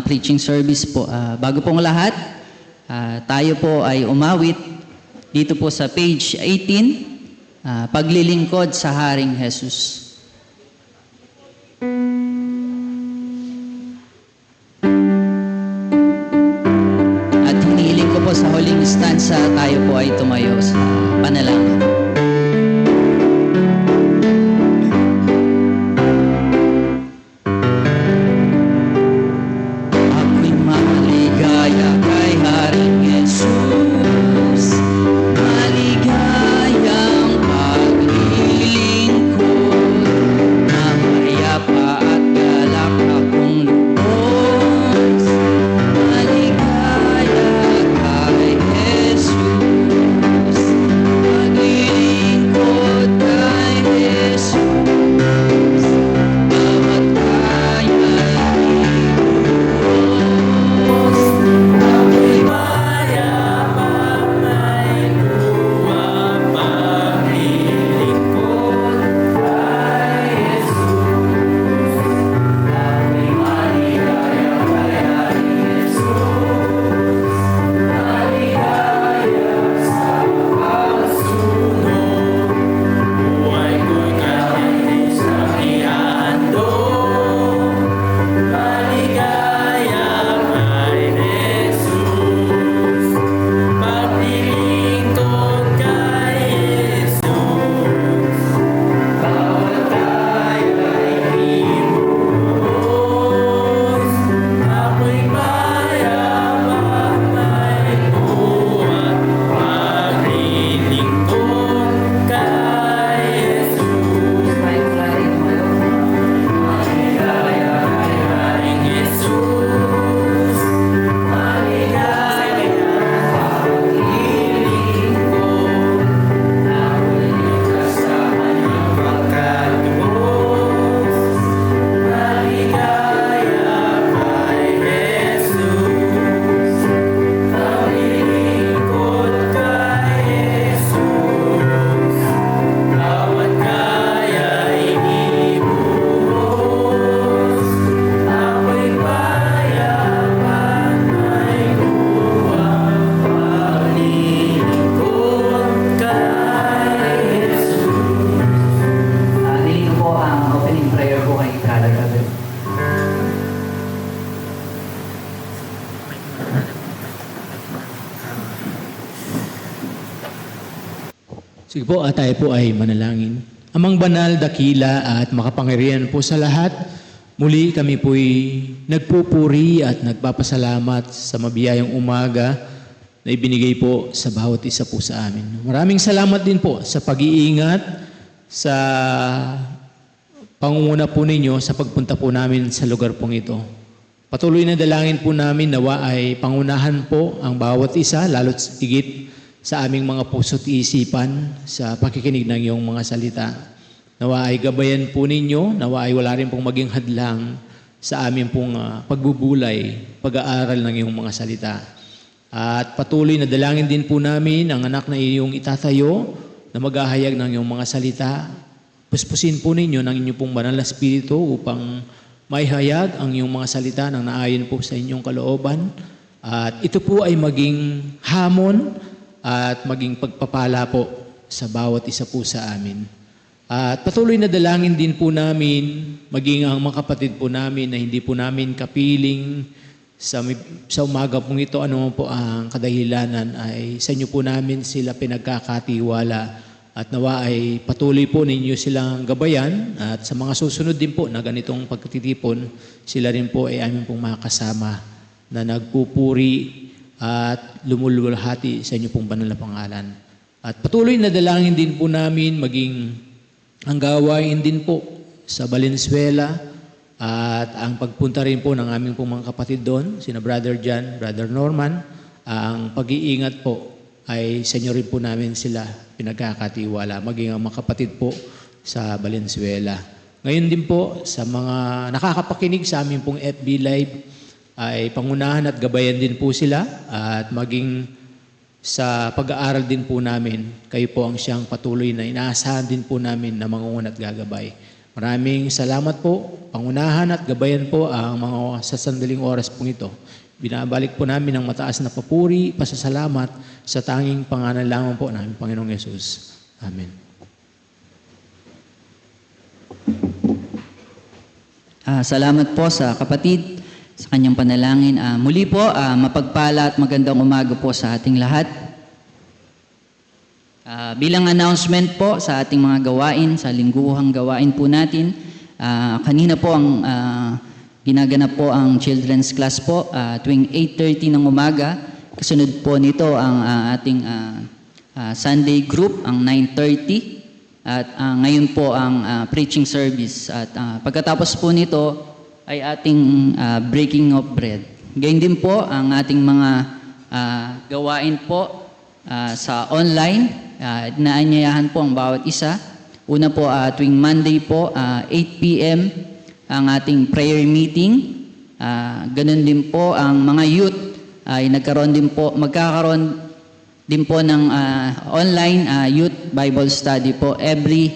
preaching service po. Bago pong lahat, tayo po ay umawit dito po sa page 18, paglilingkod sa Haring Jesus. At hinihiling ko po sa huling stanza, tayo po ay tumayo sa panalangin. Sige po, tayo po ay manalangin. Amang banal, dakila at makapangyarihan po sa lahat, muli kami po'y nagpupuri at nagpapasalamat sa mabiyayang umaga na ibinigay po sa bawat isa po sa amin. Maraming salamat din po sa pag-iingat, sa pangunguna po ninyo sa pagpunta po namin sa lugar pong ito. Patuloy na dalangin po namin nawa ay pangunahan po ang bawat isa, lalo't higit sa aming mga puso't isipan sa pakikinig ng iyong mga salita. Nawa ay gabayan po ninyo, nawa ay wala rin pong maging hadlang sa aming pong pagbubulay, pag-aaral ng iyong mga salita. At patuloy na dalangin din po namin ang anak na iyong itatayo na maghahayag ng iyong mga salita. Puspusin po ninyo ng inyong pong banal na spirito upang maihayag ang iyong mga salita ng naayon po sa inyong kalooban. At ito po ay maging hamon at maging pagpapala po sa bawat isa po sa amin. At patuloy na dalangin din po namin, maging ang mga kapatid po namin na hindi po namin kapiling sa umaga pong ito, ano po ang kadahilanan, ay sa inyo po namin sila pinagkakatiwala at nawa ay patuloy po ninyo silang gabayan at sa mga susunod din po na ganitong pagtitipon, sila rin po ay aming pong makasama na nagpupuri at lumululhati sa inyo pong banal na pangalan. At patuloy na dalangin din po namin maging ang gawain din po sa Valenzuela at ang pagpunta rin po ng aming pong mga kapatid doon, sina Brother John, Brother Norman, ang pag-iingat po ay sa inyo rin po namin sila pinagkakatiwala, maging ang mga kapatid po sa Valenzuela. Ngayon din po sa mga nakakapakinig sa aming pong FB Live, ay pangunahan at gabayan din po sila at maging sa pag-aaral din po namin, kayo po ang siyang patuloy na inaasahan din po namin na mangunguna at gagabay. Maraming salamat po, pangunahan at gabayan po ang mga sa sandaling oras pong ito. Binabalik po namin ang mataas na papuri, pasasalamat sa tanging pangalan lamang po ng Panginoong Yesus. Amen. Salamat po sa kapatid sa kanyang panalangin. Muli po, mapagpala at magandang umaga po sa ating lahat. Bilang announcement po sa ating mga gawain, sa lingguhang gawain po natin, kanina po ang ginaganap po ang children's class po tuwing 8:30 ng umaga. Kasunod po nito ang ating Sunday group, ang 9:30. At ngayon po ang preaching service. At pagkatapos po nito ay ating breaking of bread. Gayun din po ang ating mga gawain po sa online. Inaanyayahan po ang bawat isa. Una po tuwing Monday po, 8 p.m. ang ating prayer meeting. Ganun din po ang mga youth ay magkakaroon din po ng online youth Bible study po every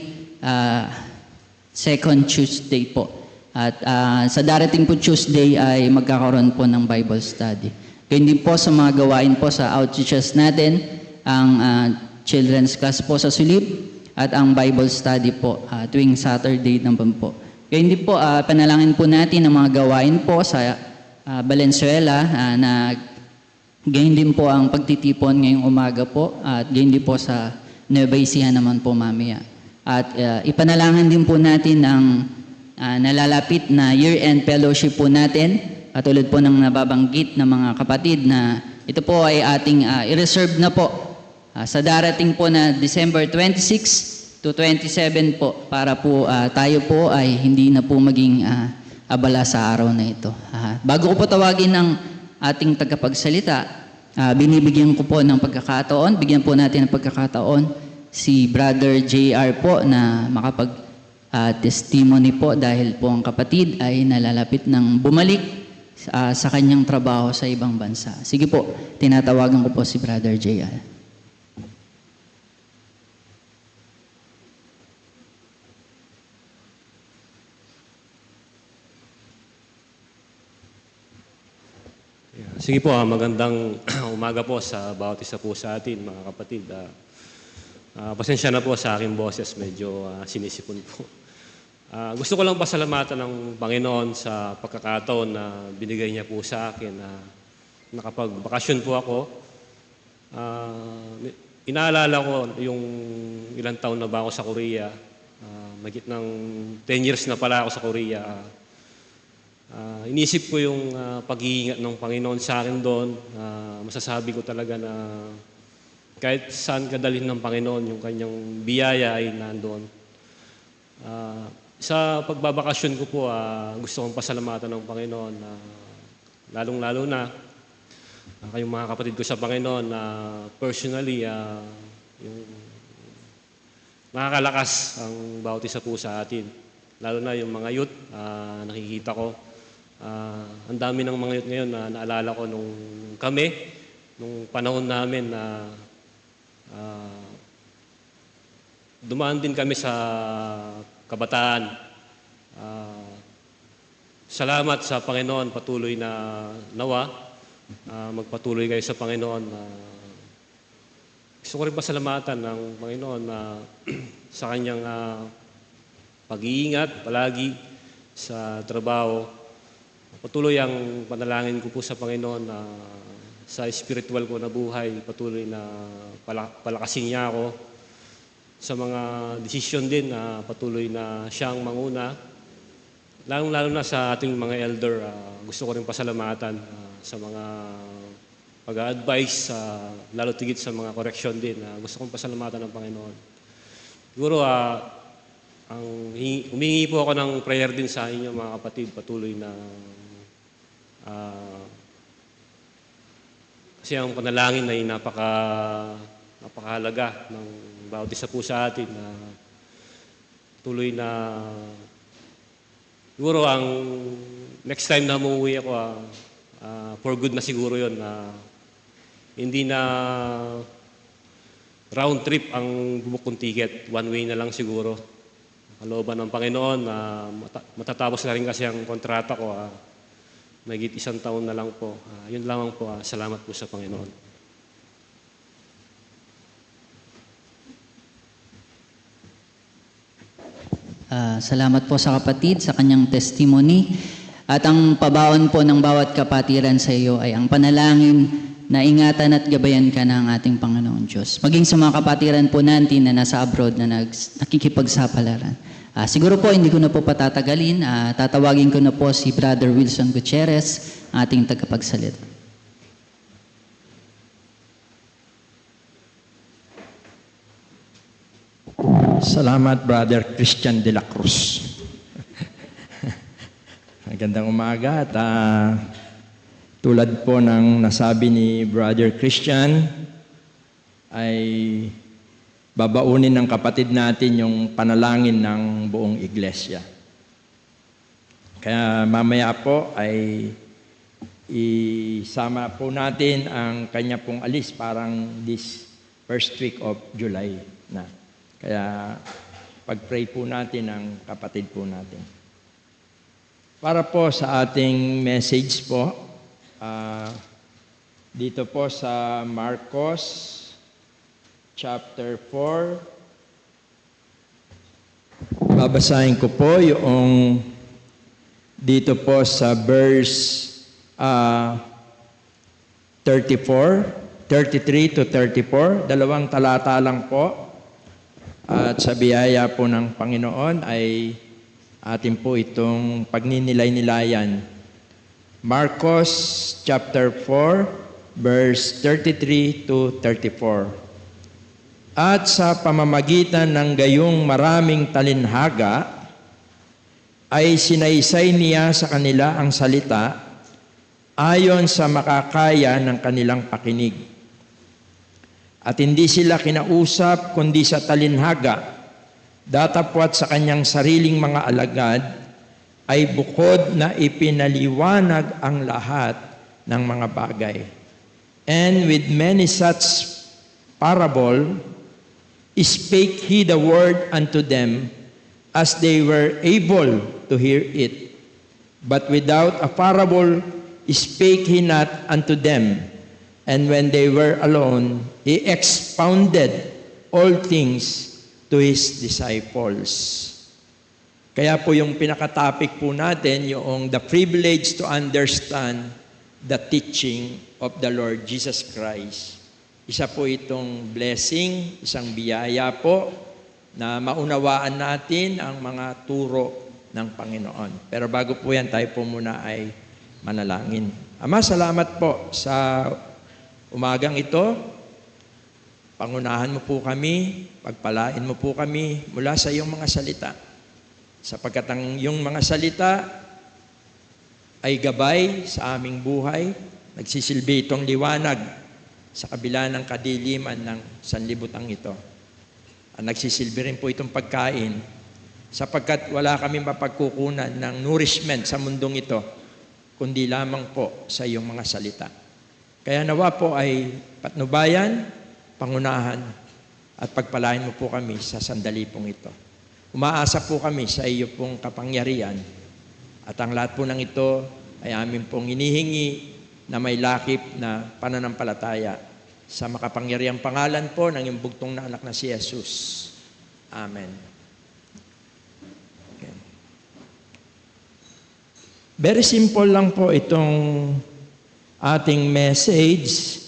second Tuesday po. At sa darating po Tuesday ay magkakaroon po ng Bible study. Ganyan din po sa mga gawain po sa outreaches natin, ang children's class po sa Sulib at ang Bible study po tuwing Saturday naman po. Ganyan din po, panalangin po natin ang mga gawain po sa Valenzuela na ganyan din po ang pagtitipon ngayong umaga po at ganyan din po sa Nueva Ecija naman po mamaya. At ipanalangin din po natin ang nalalapit na year-end fellowship po natin, katulad po ng nababanggit ng mga kapatid na ito po ay ating i-reserve na po sa darating po na December 26 to 27 po para po tayo po ay hindi na po maging abala sa araw na ito. Bago ko po tawagin ang ating tagapagsalita, binibigyan ko po ng pagkakataon, bigyan po natin ng pagkakataon si Brother JR po na makapag-testimony po dahil po ang kapatid ay nalalapit ng bumalik sa kanyang trabaho sa ibang bansa. Sige po, tinatawagan ko po si Brother JR. Sige po, magandang umaga po sa bawat isa po sa atin, mga kapatid. Pasensya na po sa aking boses, medyo sinisipon po. Gusto ko lang pasalamatan ng Panginoon sa pagkakataon na binigay niya po sa akin na nakapagbakasyon po ako. Inaalala ko yung ilang taon na ba ako sa Korea. Magit ng 10 years na pala ako sa Korea. Inisip ko yung pag-iingat ng Panginoon sa akin doon. Masasabi ko talaga na kahit saan kadalhin ng Panginoon, yung kanyang biyaya ay nandoon. Sa pagbabakasyon ko po, gusto kong pasalamatan ng Panginoon. Lalong-lalo na kayong mga kapatid ko sa Panginoon na personally, yung nakakalakas ang bawat isa po sa atin. Lalo na yung mga youth, nakikita ko. Ang dami ng mga youth ngayon na naalala ko nung panahon namin na dumaan din kami sa kabataan. Salamat sa Panginoon, patuloy na nawa. Magpatuloy kayo sa Panginoon. Gusto ko rin pasalamatan ng Panginoon sa kanyang pag-iingat palagi sa trabaho. Patuloy ang panalangin ko po sa Panginoon na sa spiritual ko na buhay, patuloy na palakasin niya ako sa mga desisyon din na patuloy na siyang manguna. Lalo na sa ating mga elder, gusto ko rin pasalamatan sa mga pag-advise, lalo tigit sa mga correction din. Gusto kong pasalamatan ng Panginoon. Siguro, humingi po ako ng prayer din sa inyo mga kapatid, patuloy na kasi ang panalangin ay napakahalaga ng bawat isa po sa atin na tuloy na siguro ang next time na umuwi ako for good na siguro yon na hindi na round trip ang bubuk kong ticket, one way na lang siguro kalooban ng Panginoon na matatapos na rin kasi ang kontrata ko. Mahigit 1 taon na lang po. Yun lamang po. Salamat po sa Panginoon. Salamat po sa kapatid sa kanyang testimony. At ang pabaon po ng bawat kapatiran sa iyo ay ang panalangin na ingatan at gabayan ka ng ating Panginoon Diyos. Maging sa mga kapatiran po natin na nasa abroad na nakikipagsapalaran. Siguro po hindi ko na po patatagalin. Tatawagin ko na po si Brother Wilson Gutierrez, ating tagapagsalita. Salamat, Brother Christian de la Cruz. Magandang umaga at tulad po ng nasabi ni Brother Christian, ay babaunin ng kapatid natin yung panalangin ng buong iglesia. Kaya mamaya po ay isama po natin ang kanya pong alis parang this first week of July na. Kaya pag-pray po natin ang kapatid po natin. Para po sa ating message po, dito po sa Marcos chapter 4, babasahin ko po yung dito po sa verse 33 to 34, dalawang talata lang po. At sa biyaya po ng Panginoon ay atin po itong pagninilay-nilayan. Marcos chapter 4, verse 33 to 34. At sa pamamagitan ng gayong maraming talinhaga, ay sinaysay niya sa kanila ang salita ayon sa makakaya ng kanilang pakinig. At hindi sila kinausap kundi sa talinhaga, datapwat sa kanyang sariling mga alagad, ay bukod na ipinaliwanag ang lahat ng mga bagay. And with many such parable, spake he the word unto them, as they were able to hear it. But without a parable spake he not unto them. And when they were alone, he expounded all things to his disciples. Kaya po yung pinaka-topic po natin, yung the privilege to understand the teaching of the Lord Jesus Christ. Isa po itong blessing, isang biyaya po na maunawaan natin ang mga turo ng Panginoon. Pero bago po yan, tayo po muna ay manalangin. Ama, salamat po sa umagang ito. Pangunahan mo po kami, pagpalain mo po kami mula sa iyong mga salita. Sapagkat ang iyong mga salita ay gabay sa aming buhay, nagsisilbi itong liwanag sa kabila ng kadiliman ng sanlibutan ito. Ang nagsisilbi rin po itong pagkain, sapagkat wala kami mapagkukunan ng nourishment sa mundong ito, kundi lamang po sa iyong mga salita. Kaya nawa po ay patnubayan, pangunahan, at pagpalain mo po kami sa sandali pong ito. Umaasa po kami sa iyo pong kapangyarihan, at ang lahat po ng ito ay amin pong inihingi na may lakip na pananampalataya sa makapangyarihang pangalan po ng iyong bugtong na anak na si Jesus. Amen. Okay. Very simple lang po itong ating message,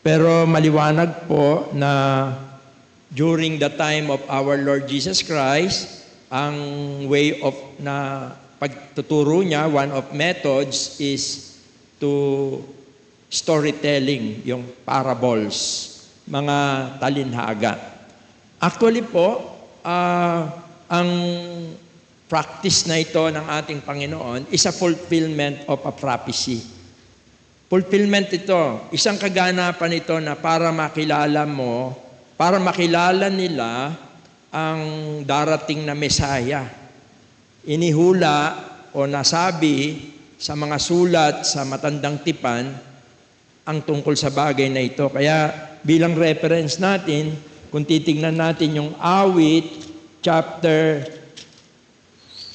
pero maliwanag po na during the time of our Lord Jesus Christ, ang way of na pagtuturo niya, one of methods is to storytelling, yung parables, mga talinhaga. Actually po, ang practice na ito ng ating Panginoon is a fulfillment of a prophecy. Fulfillment ito, isang kaganapan ito na para makilala mo, para makilala nila ang darating na Mesaya. Inihula o nasabi sa mga sulat sa matandang tipan ang tungkol sa bagay na ito. Kaya bilang reference natin, kung titignan natin yung Awit chapter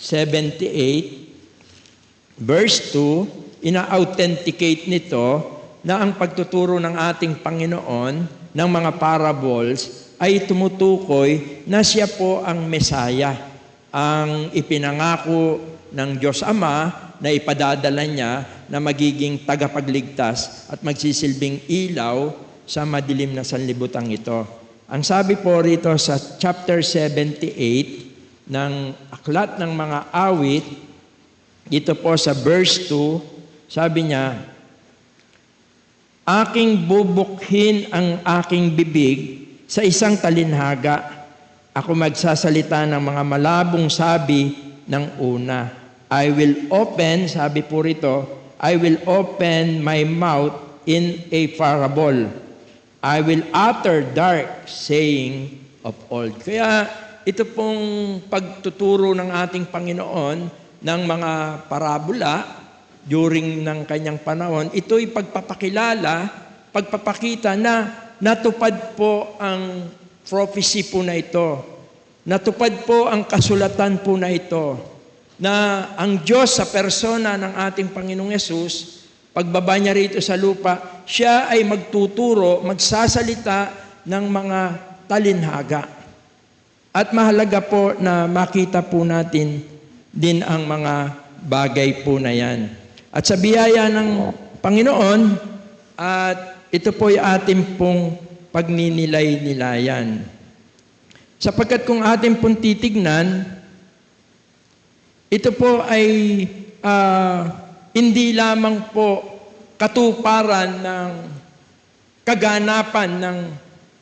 78, verse 2, ina-authenticate nito na ang pagtuturo ng ating Panginoon ng mga parables ay tumutukoy na siya po ang Mesaya, ang ipinangako ng Diyos Ama na ipadadala niya na magiging tagapagligtas at magsisilbing ilaw sa madilim na sanlibutan ito. Ang sabi po rito sa chapter 78 ng Aklat ng Mga Awit, dito po sa verse 2, sabi niya, aking bubukhin ang aking bibig sa isang talinhaga. Ako magsasalita ng mga malabong sabi ng una. I will open, sabi po rito, I will open my mouth in a parable. I will utter dark saying of old. Kaya ito pong pagtuturo ng ating Panginoon ng mga parabola during ng kanyang panahon, ito'y pagpapakilala, pagpapakita na natupad po ang prophecy po na ito. Natupad po ang kasulatan po na ito. Na ang Diyos sa persona ng ating Panginoong Yesus, pagbaba niya rito sa lupa, siya ay magtuturo, magsasalita ng mga talinhaga. At mahalaga po na makita po natin din ang mga bagay po na yan. At sa biyaya ng Panginoon, at ito po'y ating pong pagninilay-nilayan. Sapagkat kung ating pong titignan, ito po ay hindi lamang po katuparan ng kaganapan ng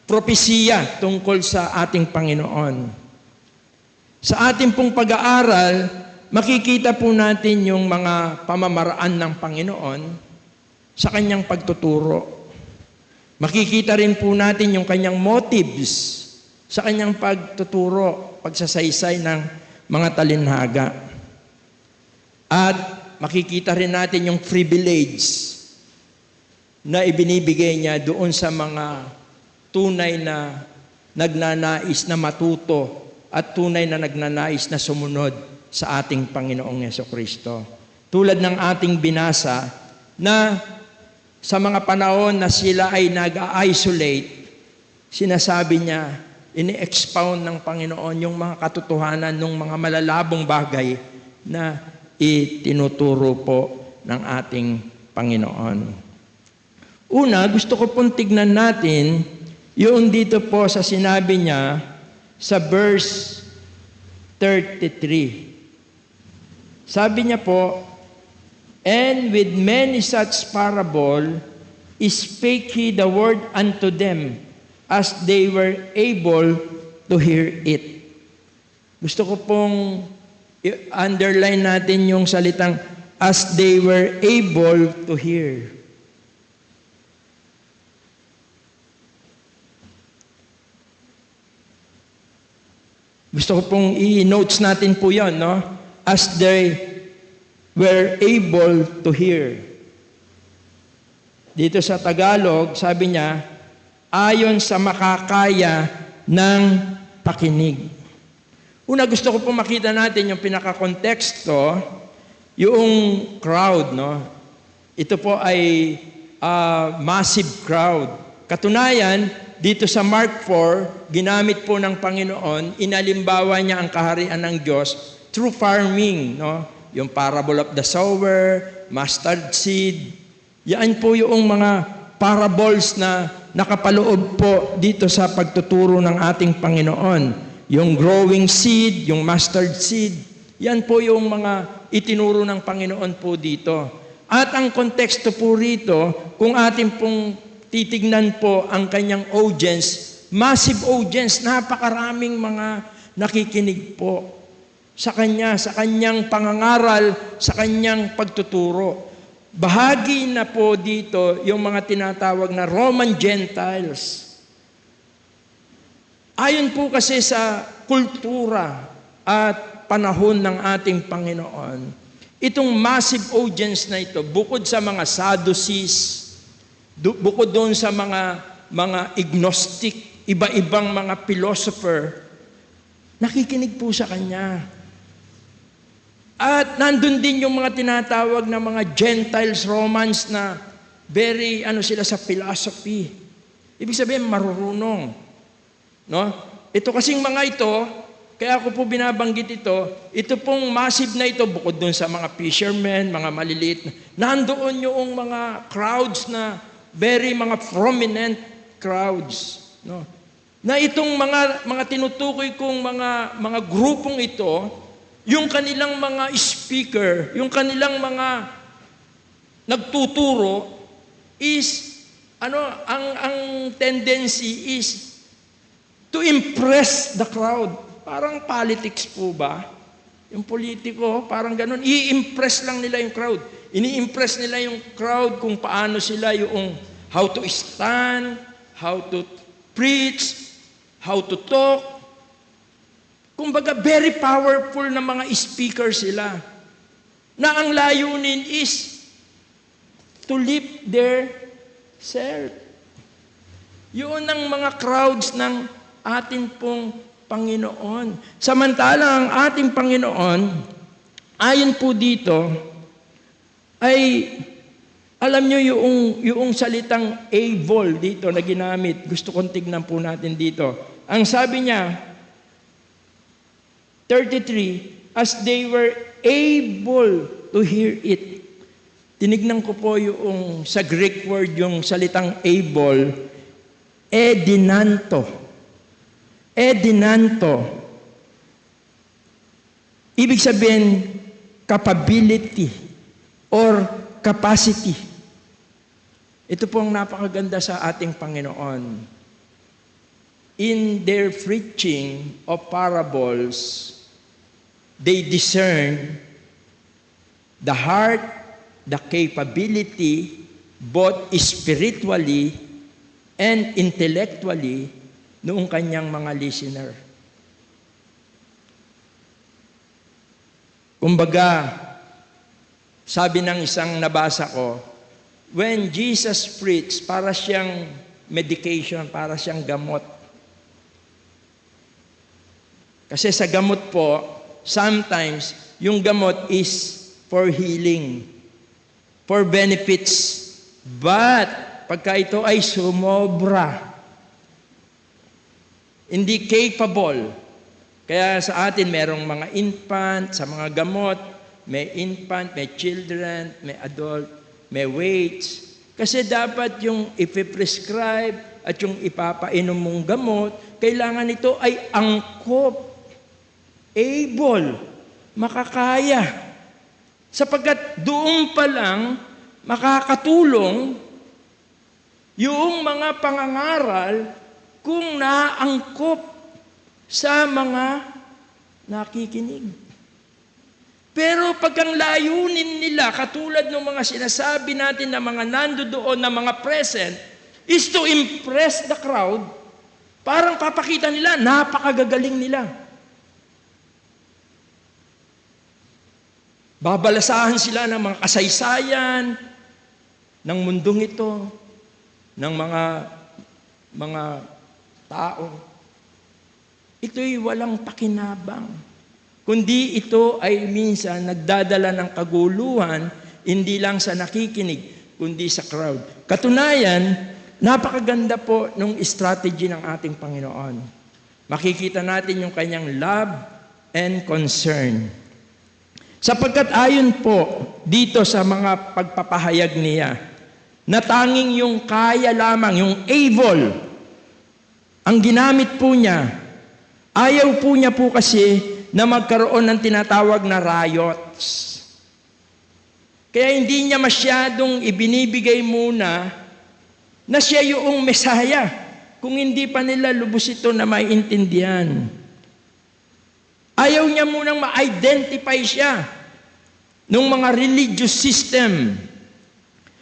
propesiya tungkol sa ating Panginoon. Sa ating pong pag-aaral, makikita po natin yung mga pamamaraan ng Panginoon sa kanyang pagtuturo. Makikita rin po natin yung kanyang motives sa kanyang pagtuturo, pagsasaysay ng mga talinhaga. At makikita rin natin yung privilege na ibinibigay niya doon sa mga tunay na nagnanais na matuto at tunay na nagnanais na sumunod sa ating Panginoong Jesucristo. Tulad ng ating binasa na sa mga panahon na sila ay nag-isolate, sinasabi niya, ini-expound ng Panginoon yung mga katotohanan ng mga malalabong bagay na itinuturo po ng ating Panginoon. Una, gusto ko pong tignan natin yung dito po sa sinabi niya sa verse 33. Sabi niya po, and with many such parable spake he the word unto them, as they were able to hear it. Gusto ko pong underline natin yung salitang, as they were able to hear. Gusto ko pong i-notes natin po yon, no? As they were able to hear. Dito sa Tagalog, sabi niya, ayon sa makakaya ng pakinig. Una, gusto ko po makita natin yung pinaka-konteksto, yung crowd, no? Ito po ay massive crowd. Katunayan, dito sa Mark 4, ginamit po ng Panginoon, inalimbawa niya ang kaharian ng Diyos through farming, no? Yung parable of the sower, mustard seed. Yan po yung mga parables na nakapaloob po dito sa pagtuturo ng ating Panginoon. Yung growing seed, yung mustard seed, yan po yung mga itinuro ng Panginoon po dito. At ang konteksto po rito, kung ating pong titignan po ang kanyang audience, massive audience, napakaraming mga nakikinig po sa kanya, sa kanyang pangangaral, sa kanyang pagtuturo. Bahagi na po dito yung mga tinatawag na Roman Gentiles. Ayon po kasi sa kultura at panahon ng ating Panginoon, itong massive audience na ito, bukod sa mga Sadducees, bukod doon sa mga agnostic, iba-ibang mga philosopher, nakikinig po sa Kanya. At nandun din yung mga tinatawag na mga Gentiles, Romans na very, sila sa philosophy. Ibig sabihin, marurunong. No? Ito kasing mga ito, kaya ako po binabanggit ito pong massive na ito, bukod dun sa mga fishermen, mga maliliit, nandoon yung mga crowds na very mga prominent crowds. No? Na itong mga tinutukoy kong mga grupong ito, yung kanilang mga speaker, yung kanilang mga nagtuturo is, ang tendency is to impress the crowd. Parang politics po ba? Yung politiko, parang ganun. I-impress lang nila yung crowd. Ini-impress nila yung crowd kung paano sila yung how to stand, how to preach, how to talk. Kumbaga, very powerful na mga speaker sila. Na ang layunin is to lift their self. Yun ang mga crowds ng atin pong Panginoon. Samantalang ang ating Panginoon, ayon po dito, ay alam nyo yung salitang able dito na ginamit. Gusto kong tignan po natin dito. Ang sabi niya, 33, as they were able to hear it. Tinignan ko po yung sa Greek word, yung salitang able, edinanto. Edinanto. Ibig sabihin, capability or capacity. Ito po ang napakaganda sa ating Panginoon. In their preaching of parables, they discern the heart, the capability, both spiritually and intellectually, noong kanyang mga listener. Kumbaga, sabi ng isang nabasa ko, when Jesus preached, para siyang medication, para siyang gamot. Kasi sa gamot po, sometimes, yung gamot is for healing, for benefits. But, pagka ito ay sumobra, hindi capable. Kaya sa atin, merong mga infant, sa mga gamot, may infant, may children, may adult, may weights. Kasi dapat yung ipiprescribe at yung ipapainom mong gamot, kailangan ito ay angkop, able, makakaya. Sapagkat doon pa lang makakatulong yung mga pangangaral kung naangkop sa mga nakikinig. Pero pag ang layunin nila, katulad ng mga sinasabi natin na mga nandoon na mga present, is to impress the crowd, parang papakita nila, napakagagaling nila. Babalasahan sila ng mga kasaysayan ng mundong ito, ng mga tao. Ito'y walang pakinabang. Kundi ito ay minsan nagdadala ng kaguluhan, hindi lang sa nakikinig, kundi sa crowd. Katunayan, napakaganda po ng strategy ng ating Panginoon. Makikita natin yung kanyang love and concern. Sapagkat ayon po dito sa mga pagpapahayag niya, na tanging yung kaya lamang, yung able, ang ginamit po niya, ayaw po niya po kasi na magkaroon ng tinatawag na riots. Kaya hindi niya masyadong ibinibigay muna na siya yung Mesaya, kung hindi pa nila lubos ito na maiintindihan. Ayaw niya munang ma-identify siya ng mga religious system.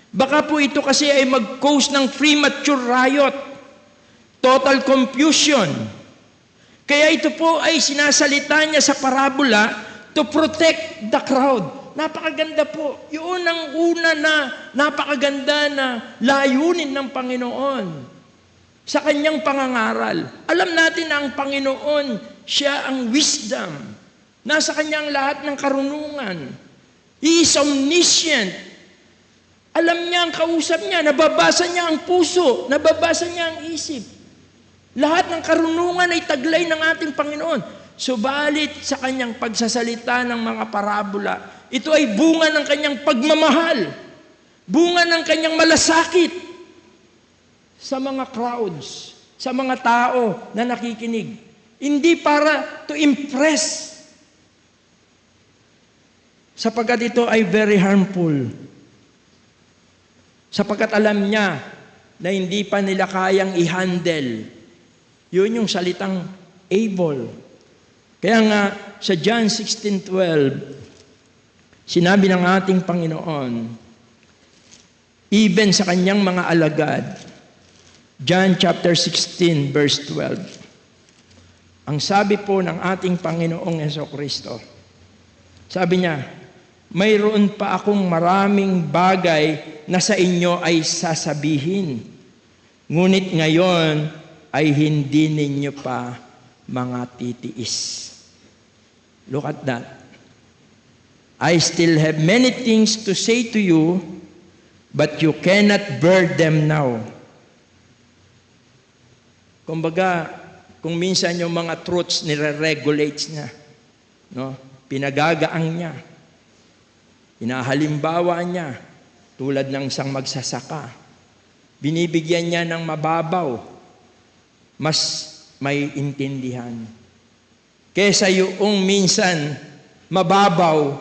Baka po ito kasi ay mag-cause ng premature riot, total confusion. Kaya ito po ay sinasalita niya sa parabola to protect the crowd. Napakaganda po. Yun ang una na napakaganda na layunin ng Panginoon sa kanyang pangangaral. Alam natin na ang Panginoon, siya ang wisdom. Nasa kanya ang lahat ng karunungan. He is omniscient. Alam niya ang kausap niya, nababasa niya ang puso, nababasa niya ang isip. Lahat ng karunungan ay taglay ng ating Panginoon. Subalit sa kanyang pagsasalita ng mga parabola, ito ay bunga ng kanyang pagmamahal, bunga ng kanyang malasakit sa mga crowds, sa mga tao na nakikinig. Hindi para to impress, sapagkat ito ay very harmful. Sapagkat alam niya na hindi pa nila kayang i-handle. Yun yung salitang able. Kaya nga, sa John 16:12, sinabi ng ating Panginoon, even sa kanyang mga alagad, John chapter 16, verse 12, ang sabi po ng ating Panginoong Jesucristo, sabi niya, mayroon pa akong maraming bagay na sa inyo ay sasabihin. Ngunit ngayon ay hindi ninyo pa mga titiis. Look at that. I still have many things to say to you, but you cannot bear them now. Kumbaga, kung minsan yung mga truths nire-regulates niya, no? Pinagagaang niya, inahalimbawa niya, tulad ng isang magsasaka. Binibigyan niya ng mababaw, mas may intindihan. Kesa yung minsan mababaw,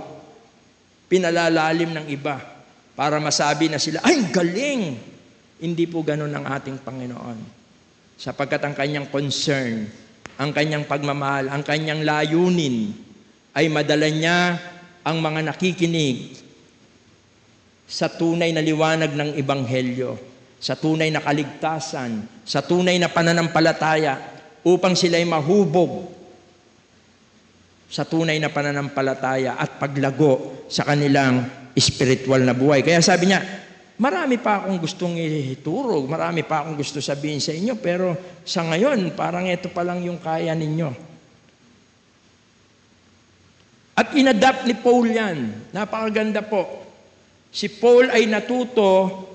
pinalalalim ng iba para masabi na sila, ay galing! Hindi po ganun ang ating Panginoon. Sapagkat ang kanyang concern, ang kanyang pagmamahal, ang kanyang layunin, ay madala niya ang mga nakikinig sa tunay na liwanag ng Ebanghelyo, sa tunay na kaligtasan, sa tunay na pananampalataya, upang sila'y mahubog sa tunay na pananampalataya at paglago sa kanilang spiritual na buhay. Kaya sabi niya, marami pa akong gustong ituro, marami pa akong gusto sabihin sa inyo, pero sa ngayon, parang ito pa lang yung kaya ninyo. At inadapt ni Paul yan. Napakaganda po. Si Paul ay natuto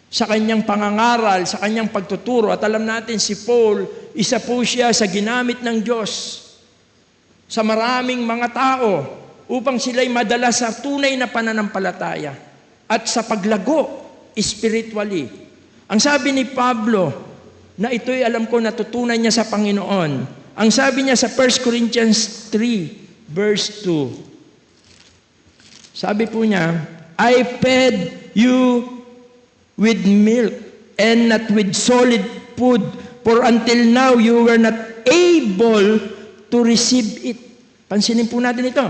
sa kanyang pangangaral, sa kanyang pagtuturo. At alam natin, si Paul, isa po siya sa ginamit ng Diyos sa maraming mga tao upang sila'y madala sa tunay na pananampalataya at sa paglago spiritually. Ang sabi ni Pablo, na ito'y alam ko natutunan niya sa Panginoon. Ang sabi niya sa 1 Corinthians 3, verse 2. Sabi po niya, I fed you with milk and not with solid food, for until now you were not able to receive it. Pansinin po natin ito.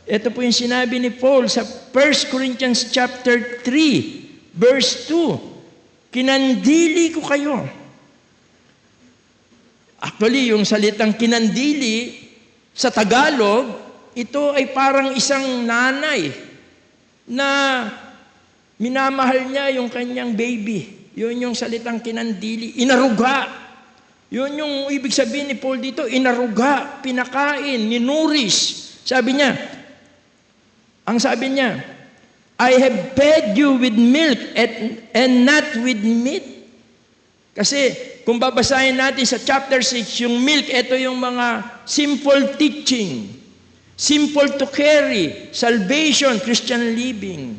Ito po yung sinabi ni Paul sa 1 Corinthians chapter 3, verse 2. Kinandili ko kayo. Actually, yung salitang kinandili, sa Tagalog, ito ay parang isang nanay na minamahal niya yung kanyang baby. Yun yung salitang kinandili. Inaruga. Yun yung ibig sabihin ni Paul dito. Inaruga, pinakain, ninuris. Sabi niya, ang sabi niya, I have fed you with milk and not with meat. Kasi kung babasahin natin sa chapter 6, yung milk, ito yung mga simple teaching, simple to carry, salvation, Christian living.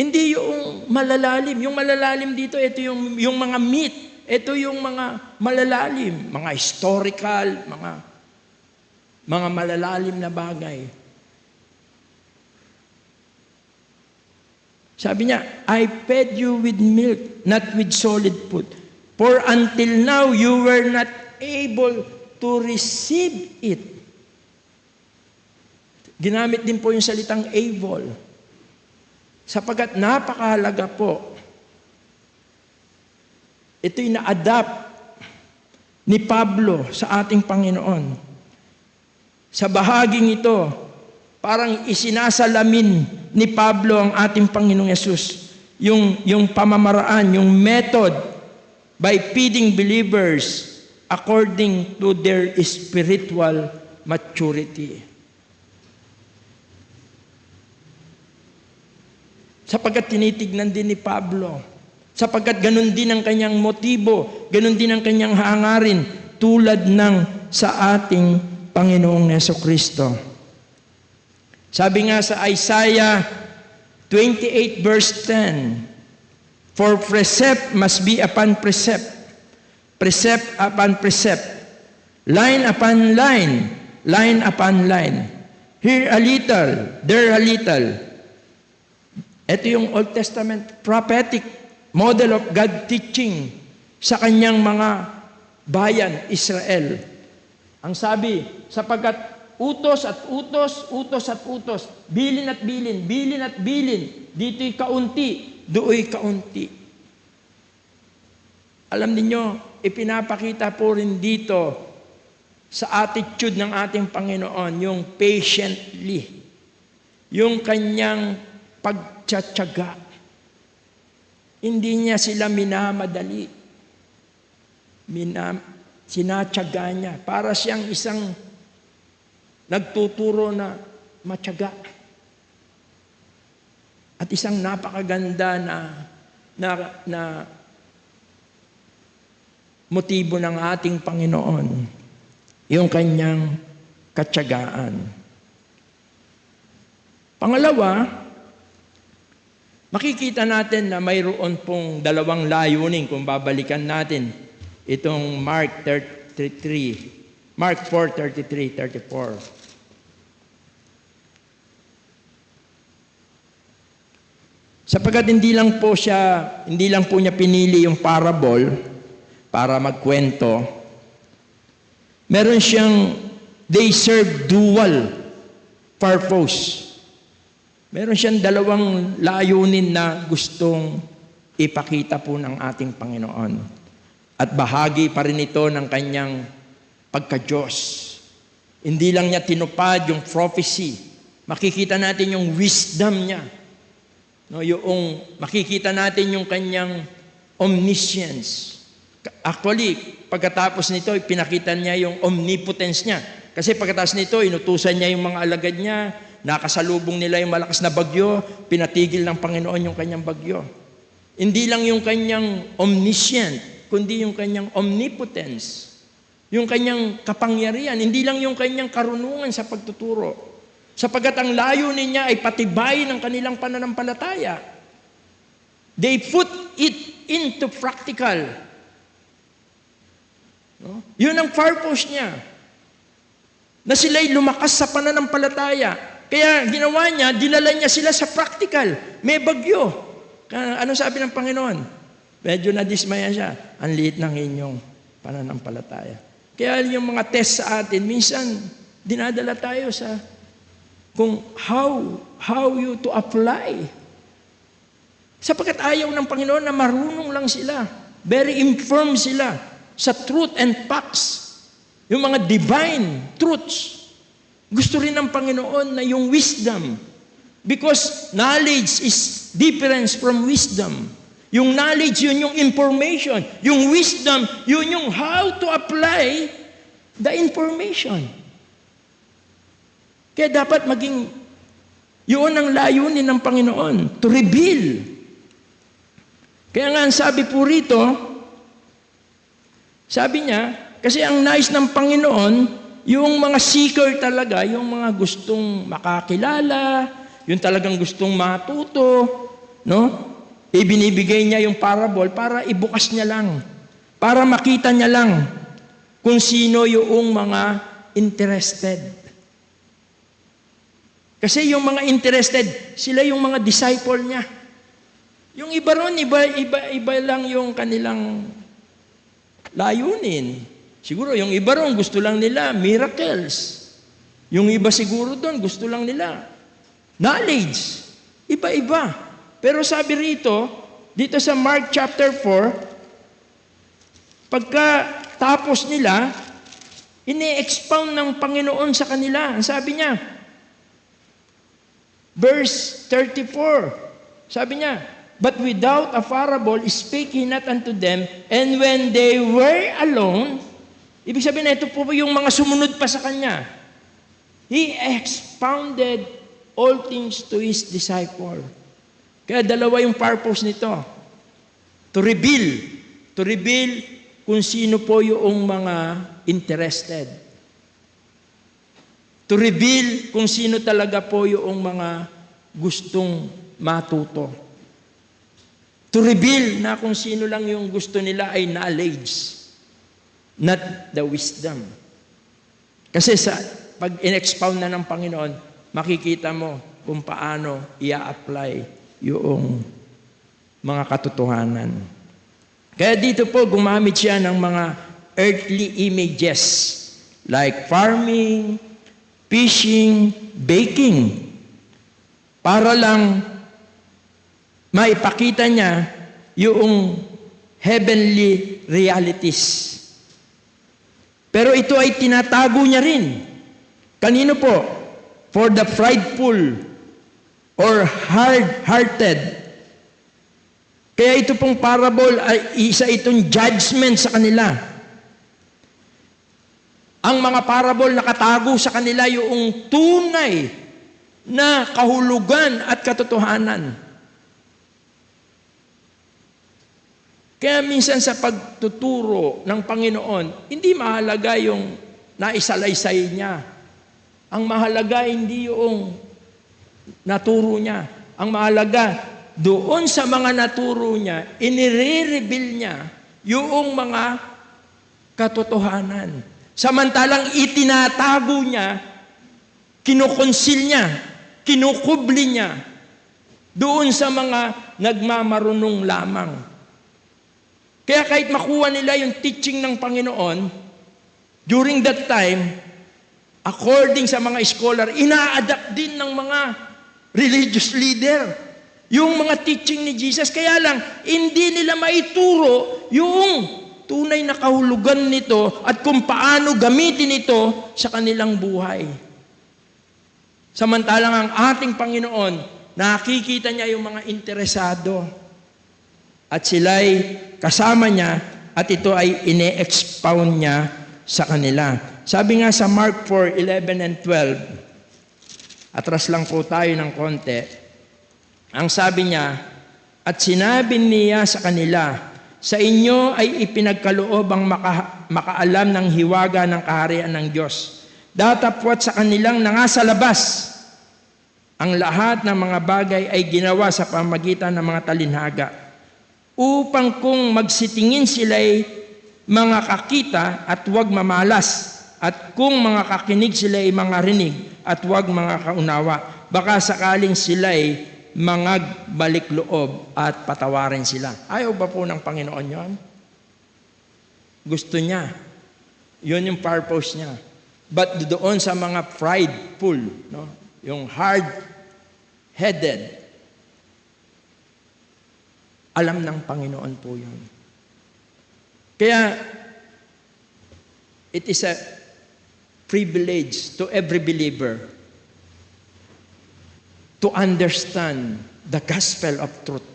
Hindi yung malalalim. Yung malalalim dito, ito yung mga meat. Ito yung mga malalalim, mga historical, mga malalalim na bagay. Sabi niya, I fed you with milk, not with solid food. For until now, you were not able to receive it. Ginamit din po yung salitang able. Sapagkat napakahalaga po. Ito'y na-adapt ni Pablo sa ating Panginoon. Sa bahaging ito, parang isinasalamin ni Pablo ang ating Panginoong Yesus. Yung pamamaraan, yung method by feeding believers according to their spiritual maturity. Sapagkat tinitignan din ni Pablo, sapagkat ganun din ang kanyang motibo, ganun din ang kanyang hangarin, tulad ng sa ating Panginoong Jesucristo. Sabi nga sa Isaiah 28 verse 10, for precept must be upon precept, precept upon precept, line upon line, line upon line. Here a little, there a little. Ito yung Old Testament prophetic model of God teaching sa kanyang mga bayan, Israel. Ang sabi, sapagkat utos at utos, utos at utos, bilin at bilin, bilin at bilin, dito'y kaunti, do'y kaunti. Alam niyo, ipinapakita po rin dito sa attitude ng ating Panginoon, yung patiently, yung kanyang pagtsatsaga. Hindi niya sila minamadali. Sinatsaga niya. Para siyang isang nagtuturo na matyaga. At isang napakaganda na motibo ng ating Panginoon, yung kanyang katyagaan. Pangalawa, makikita natin na mayroon pong dalawang layunin kung babalikan natin itong Mark 4:33, Mark 4:33, 34. Sapagkat hindi lang po niya pinili yung parable para magkwento. Meron siyang, they serve dual purpose. Meron siyang dalawang layunin na gustong ipakita po ng ating Panginoon. At bahagi pa rin ito ng kanyang pagka-Diyos. Hindi lang niya tinupad yung prophecy. Makikita natin yung wisdom niya. No, yung makikita natin yung kanyang omniscience. Actually, pagkatapos nito, pinakita niya yung omnipotence niya. Kasi pagkatapos nito, inutusan niya yung mga alagad niya, nakasalubong nila yung malakas na bagyo, pinatigil ng Panginoon yung kanyang bagyo. Hindi lang yung kanyang omniscient, kundi yung kanyang omnipotence. Yung kanyang kapangyarihan, hindi lang yung kanyang karunungan sa pagtuturo. Sapagkat ang layunin niya ay patibayin ng kanilang pananampalataya. They put it into practical. No? Yun ang purpose niya. Na sila'y lumakas sa pananampalataya. Kaya ginawa niya, dinala niya sila sa practical. May bagyo. Ano sabi ng Panginoon? Medyo nadismaya siya. Ang liit ng inyong pananampalataya. Kaya yung mga test sa atin, minsan dinadala tayo sa kung how you to apply. Sapagkat ayaw ng Panginoon na marunong lang sila. Very informed sila sa truth and facts. Yung mga divine truths. Gusto rin ng Panginoon na yung wisdom. Because knowledge is different from wisdom. Yung knowledge, yun yung information. Yung wisdom, yun yung how to apply the information. Kaya dapat maging, yun ang layunin ng Panginoon, to reveal. Kaya nga ang sabi po rito, sabi niya, kasi ang nais ng Panginoon, yung mga seeker talaga, yung mga gustong makakilala, yung talagang gustong matuto, no? Ibinibigay niya yung parable para ibukas niya lang, para makita niya lang kung sino yung mga interested. Kasi yung mga interested, sila yung mga disciple niya. Yung iba ron, iba lang yung kanilang layunin. Siguro yung iba ron, gusto lang nila miracles. Yung iba siguro doon, gusto lang nila knowledge. Iba-iba. Pero sabi rito, dito sa Mark chapter 4, pagka tapos nila, ini-expound ng Panginoon sa kanila. Ang sabi niya, verse 34, sabi niya, but without a parable spake he not unto them, and when they were alone, Ibig sabihin, ito po yung mga sumunod pa sa Kanya. He expounded all things to His disciple. Kaya dalawa yung purpose nito. To reveal kung sino po yung mga interested. To reveal kung sino talaga po yung mga gustong matuto. To reveal na kung sino lang yung gusto nila ay knowledge, not the wisdom. Kasi pag in-expound na ng Panginoon, makikita mo kung paano i-apply yung mga katotohanan. Kaya dito po, gumamit siya ng mga earthly images like farming, fishing, baking, para lang maipakita niya yung heavenly realities. Pero ito ay tinatago niya rin. Kanino po? For the prideful or hard-hearted. Kaya ito pong parable ay isa itong judgment sa kanila. Ang mga parable nakatago sa kanila yung tunay na kahulugan at katotohanan. Kaya minsan sa pagtuturo ng Panginoon, hindi mahalaga yung naisalaysay niya. Ang mahalaga hindi yung naturo niya. Ang mahalaga, doon sa mga naturo niya, inire-reveal niya yung mga katotohanan. Samantalang itinatago niya, kinukonsil niya, kinukubli niya doon sa mga nagmamarunong lamang. Kaya kahit makuha nila yung teaching ng Panginoon, during that time, according sa mga scholar, ina-adapt din ng mga religious leader yung mga teaching ni Jesus. Kaya lang, hindi nila maituro yung tunay na kahulugan nito at kung paano gamitin ito sa kanilang buhay. Samantalang ang ating Panginoon, nakikita niya yung mga interesado at sila'y kasama niya at ito ay ine-expound niya sa kanila. Sabi nga sa Mark 4:11 and 12, atras lang po tayo ng konti, ang sabi niya, at sinabi niya sa kanila, sa inyo ay ipinagkaloob ang makaalam ng hiwaga ng kaharian ng Diyos. Datapwat sa kanilang nangasa labas, ang lahat ng mga bagay ay ginawa sa pamagitan ng mga talinhaga, upang kung magsitingin sila'y mga kakita at huwag mamalas, at kung mga kakinig sila'y mga rinig at huwag mga kaunawa, baka sakaling sila'y mga balik loob at patawarin sila. Ayaw ba po ng Panginoon yon? Gusto niya. Yun yung purpose niya. But doon sa mga prideful, no? Yung hard-headed, alam ng Panginoon po yun. Kaya, it is a privilege to every believer to understand the gospel of truth,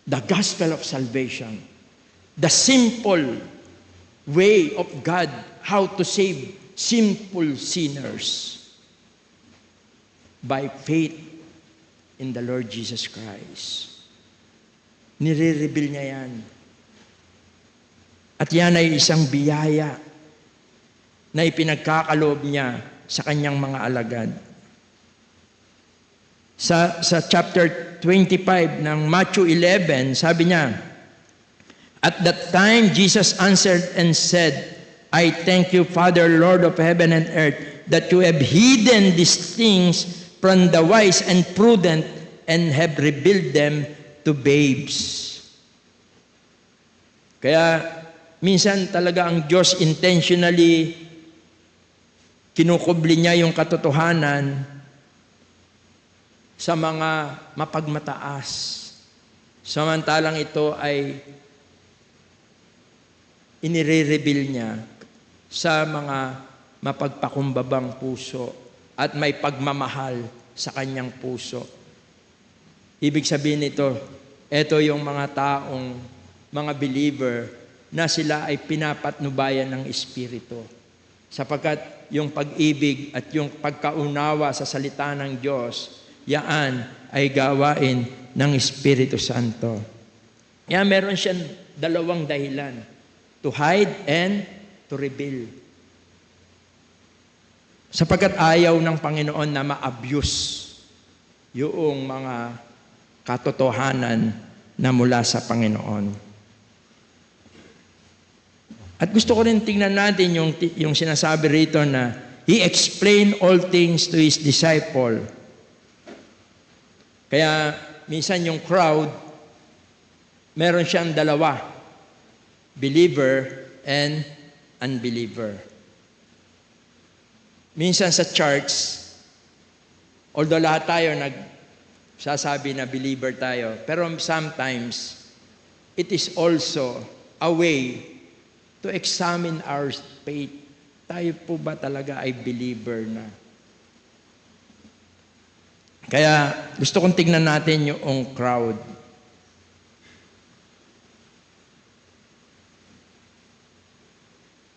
the gospel of salvation, the simple way of God, how to save sinful sinners by faith in the Lord Jesus Christ. Nire-reveal niya yan. At yan ay isang biyaya na ipinagkakaloob niya sa kanyang mga alagad. Sa chapter 25 ng Matthew 11, sabi niya, at that time Jesus answered and said, I thank you, Father, Lord of heaven and earth, that you have hidden these things from the wise and prudent and have revealed them to babes. Kaya minsan talaga ang Diyos intentionally kinukubli niya yung katotohanan sa mga mapagmataas. Samantalang ito ay inire-reveal niya sa mga mapagpakumbabang puso at may pagmamahal sa kanyang puso. Ibig sabihin nito, ito yung mga taong, mga believer na sila ay pinapatnubayan ng Espiritu. Sapagkat yung pag-ibig at yung pagkaunawa sa salita ng Diyos, yaan ay gawain ng Espiritu Santo. Kaya meron siyang dalawang dahilan, to hide and to reveal. Sapagkat ayaw ng Panginoon na ma-abuse yung mga katotohanan na mula sa Panginoon. At gusto ko rin tingnan natin yung sinasabi rito na He explained all things to His disciple. Kaya minsan yung crowd, meron siyang dalawa, believer and unbeliever. Minsan sa church, although lahat tayo nagsasabi na believer tayo, pero sometimes, it is also a way to examine our faith. Tayo po ba talaga ay believer na? Kaya gusto kong tignan natin yung crowd.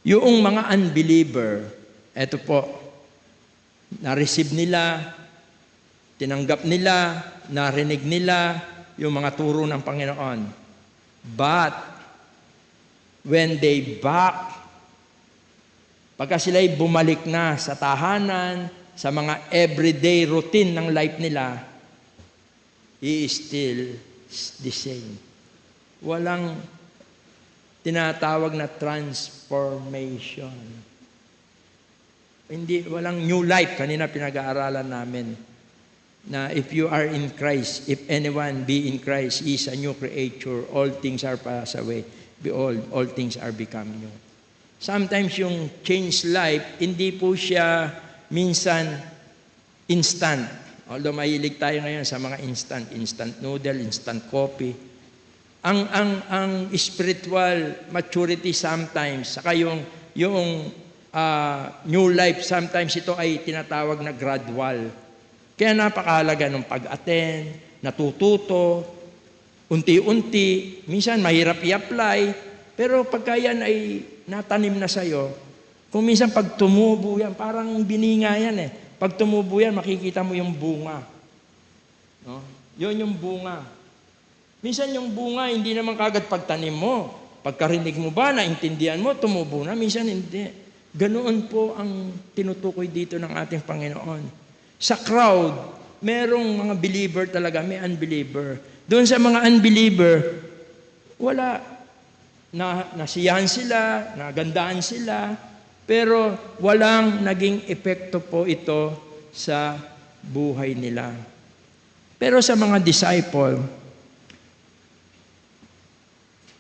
Yung mga unbeliever, eto po, na-receive nila, tinanggap nila, narinig nila yung mga turo ng Panginoon. But, when they pagka sila'y bumalik na sa tahanan, sa mga everyday routine ng life nila, he is still the same. Walang tinatawag na transformation. Walang new life. Kanina pinag-aaralan namin na if you are in Christ, if anyone be in Christ, he is a new creature. All things are passed away. Behold, all things are become new. Sometimes yung change life, hindi po siya minsan instant. Although mahilig tayo ngayon sa mga instant noodle, instant coffee. Ang spiritual maturity sometimes, saka yung new life, sometimes ito ay tinatawag na gradual. Kaya napakahalaga ng pag-attend, natututo, unti-unti, minsan mahirap i-apply, pero pagka yan ay natanim na sa'yo, kung minsan pag tumubo yan, parang bininga yan eh. Pag tumubo yan, makikita mo yung bunga. No? Yun yung bunga. Minsan yung bunga, hindi naman kagad pagtanim mo. Pagkarinig mo ba, naintindihan mo, tumubo na, minsan hindi. Ganoon po ang tinutukoy dito ng ating Panginoon. Sa crowd, merong mga believer talaga, may unbeliever. Doon sa mga unbeliever, wala. Nasiyahan sila, nagandahan sila, pero walang naging epekto po ito sa buhay nila. Pero sa mga disciple,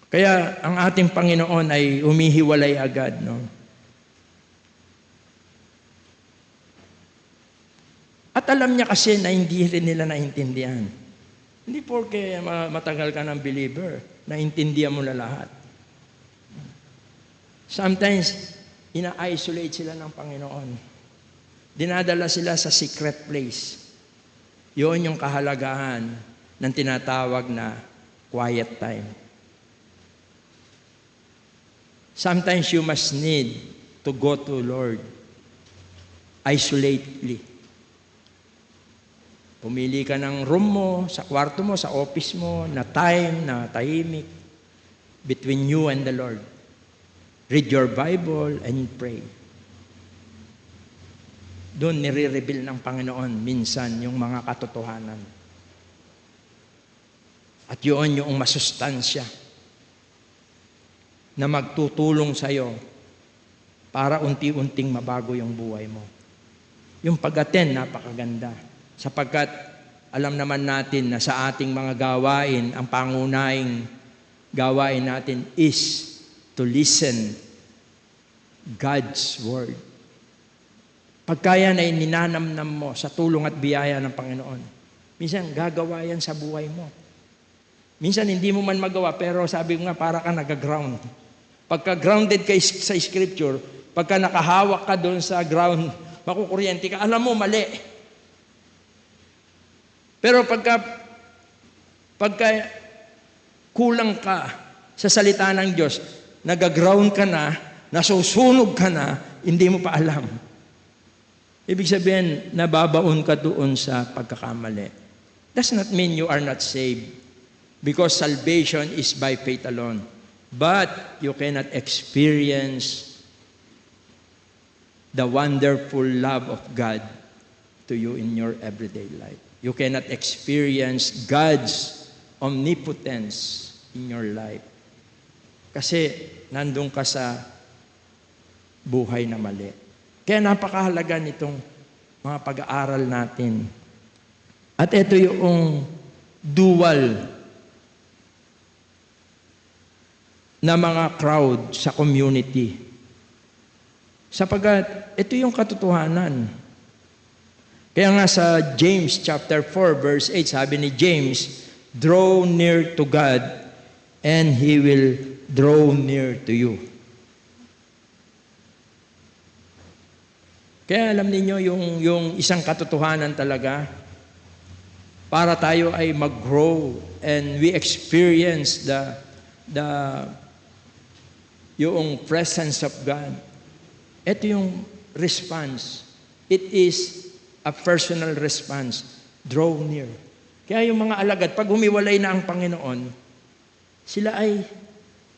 kaya ang ating Panginoon ay humihiwalay agad, no? At alam niya kasi na hindi rin nila naintindihan. Hindi porke matagal ka ng believer, naintindihan mo na lahat. Sometimes, ina-isolate sila ng Panginoon. Dinadala sila sa secret place. Yun yung kahalagahan ng tinatawag na quiet time. Sometimes you must need to go to Lord isolately. Pumili ka ng room mo, sa kwarto mo, sa office mo, na time, na tahimik, between you and the Lord. Read your Bible and pray. Doon nire-reveal ng Panginoon minsan yung mga katotohanan. At yun yung masustansya na magtutulong sa'yo para unti-unting mabago yung buhay mo. Yung pag-attend, napakaganda. Sapagkat alam naman natin na sa ating mga gawain, ang pangunahing gawain natin is to listen God's Word. Pagka yan ay ninanamnam mo sa tulong at biyaya ng Panginoon, minsan gagawa yan sa buhay mo. Minsan hindi mo man magawa, pero sabi ko nga, para ka nag-ground. Pagka grounded ka sa Scripture, pagka nakahawak ka doon sa ground, makukuryente ka, alam mo, mali. Pero pagka kulang ka sa salita ng Diyos, nagaground ka na, nasusunog ka na, hindi mo pa alam. Ibig sabihin, nababaon ka doon sa pagkakamali. Does not mean you are not saved, because salvation is by faith alone. But you cannot experience the wonderful love of God to you in your everyday life. You cannot experience God's omnipotence in your life. Kasi nandun ka sa buhay na mali. Kaya napakahalaga nitong mga pag-aaral natin. At ito yung dual na mga crowd sa community. Sapagat ito yung katotohanan. Kaya nga sa James chapter 4 verse 8, sabi ni James, "Draw near to God and He will draw near to you." Kaya alam niyo yung isang katotohanan talaga, para tayo ay mag-grow and we experience yung presence of God. Ito yung response. It is a personal response. Draw near. Kaya yung mga alagad, pag humiwalay na ang Panginoon, sila ay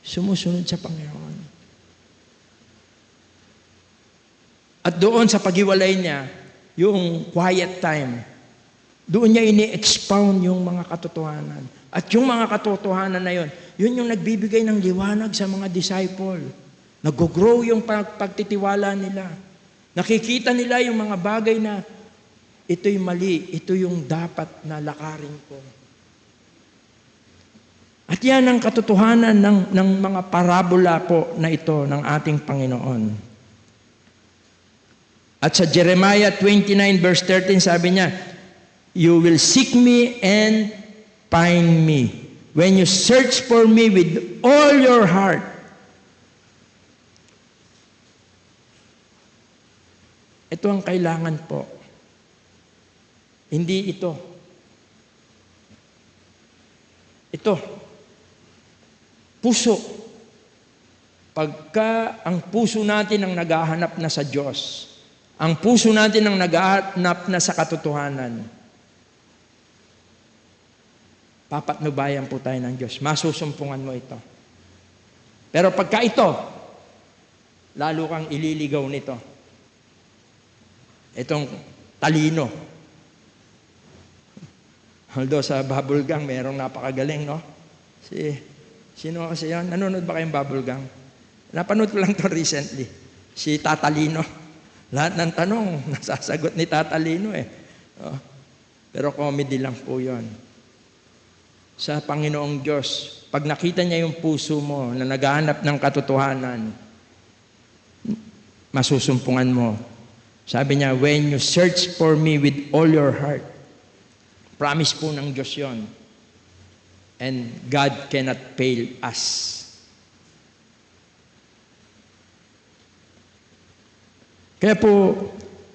sumusunod sa Panginoon. At doon sa paghiwalay niya, yung quiet time, doon niya ini-expound yung mga katotohanan. At yung mga katotohanan na yun, yun yung nagbibigay ng liwanag sa mga disciple. Nag-grow yung pagtitiwala nila. Nakikita nila yung mga bagay na ito'y mali, ito yung dapat na lakarin ko. At yan ang katotohanan ng mga parabola po na ito ng ating Panginoon. At sa Jeremiah 29 verse 13 sabi niya, "You will seek me and find me when you search for me with all your heart." Ito ang kailangan po. Hindi ito. Ito. Puso. Pagka ang puso natin ang naghahanap na sa Diyos, ang puso natin ang naghahanap na sa katotohanan, papatnubayan po tayo ng Diyos. Masusumpungan mo ito. Pero pagka ito, lalo kang ililigaw nito. Itong talino. Although sa bubble gang, mayroong napakagaling, no? Sino kasi yan? Nanonood ba kayong bubble gang? Napanood ko lang to recently. Si Tatalino. Lahat ng tanong, nasasagot ni Tatalino eh. Oh. Pero comedy lang po yun. Sa Panginoong Diyos, pag nakita niya yung puso mo na naghahanap ng katotohanan, masusumpungan mo. Sabi niya, "When you search for me with all your heart," promise po ng Diyos yun. And God cannot fail us. Kaya po,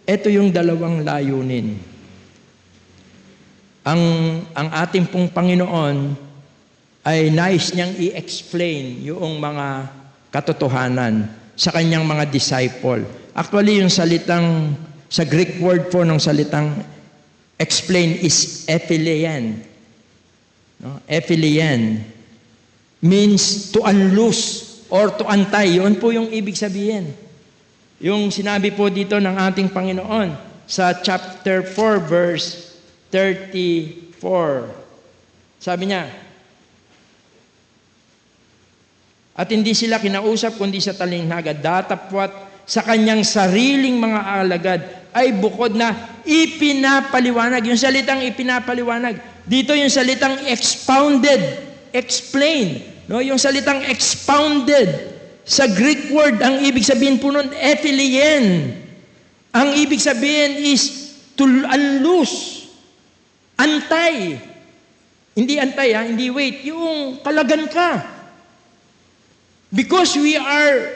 ito yung dalawang layunin. Ang ating pong Panginoon ay nais niyang i-explain yung mga katotohanan sa kanyang mga disciple. Actually, yung salitang, sa Greek word po ng salitang explain is ephilien. No? Ephilien means to unloose or to untie. Yun po yung ibig sabihin. Yung sinabi po dito ng ating Panginoon sa chapter 4 verse 34. Sabi niya, "At hindi sila kinausap kundi sa talinghaga, datapwat sa kanyang sariling mga alagad ay bukod na ipinapaliwanag." Yung salitang ipinapaliwanag, dito yung salitang expounded, explain. No? Yung salitang expounded, sa Greek word, ang ibig sabihin po nun, ephilien. Ang ibig sabihin is to unloose, antay. Hindi antay, hindi wait. Yung kalagan ka. Because we are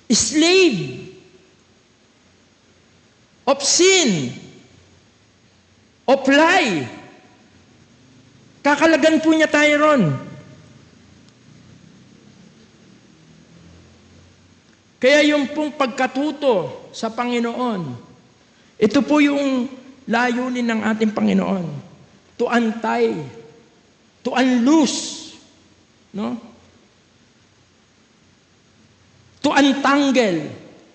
slave of sin, of lie. Kakalagan po niya tayo ron. Kaya yung pong pagkatuto sa Panginoon, ito po yung layunin ng ating Panginoon. To untie, to unloose, no? To untangle,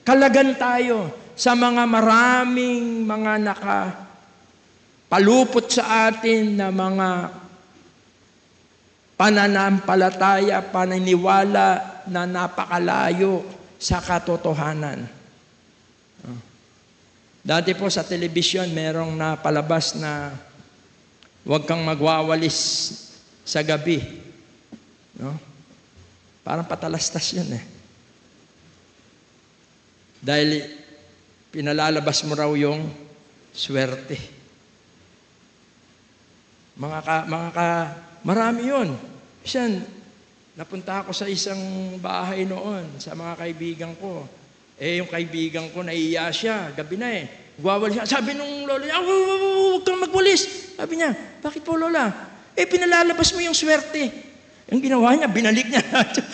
kalagan tayo sa mga maraming mga nakapalupot sa atin na mga pananampalataya, paniniwala na napakalayo sa katotohanan. Dati po sa telebisyon, merong napalabas na huwag kang magwawalis sa gabi. No? Parang patalastas yun eh. Dahil pinalalabas mo raw yung swerte. Marami yun. Siyan, napunta ako sa isang bahay noon sa mga kaibigan ko. Eh, yung kaibigan ko, naiiya siya. Gabi na eh. Nagwawalis siya. Sabi nung lola niya, huwag kang magwalis. Sabi niya, bakit po lola? Eh, pinalalabas mo yung swerte. Yung ginawa niya, binalik niya.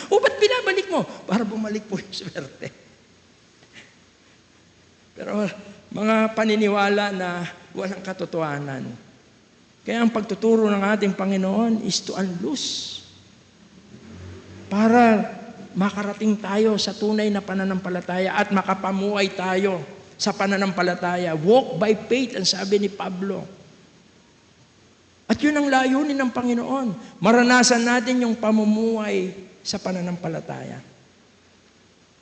Ba't binabalik mo? Para bumalik po yung swerte. Pero mga paniniwala na walang katotohanan. Kaya ang pagtuturo ng ating Panginoon is to unloose. Para makarating tayo sa tunay na pananampalataya at makapamuhay tayo sa pananampalataya. Walk by faith, ang sabi ni Pablo. At yun ang layunin ng Panginoon. Maranasan natin yung pamumuhay sa pananampalataya.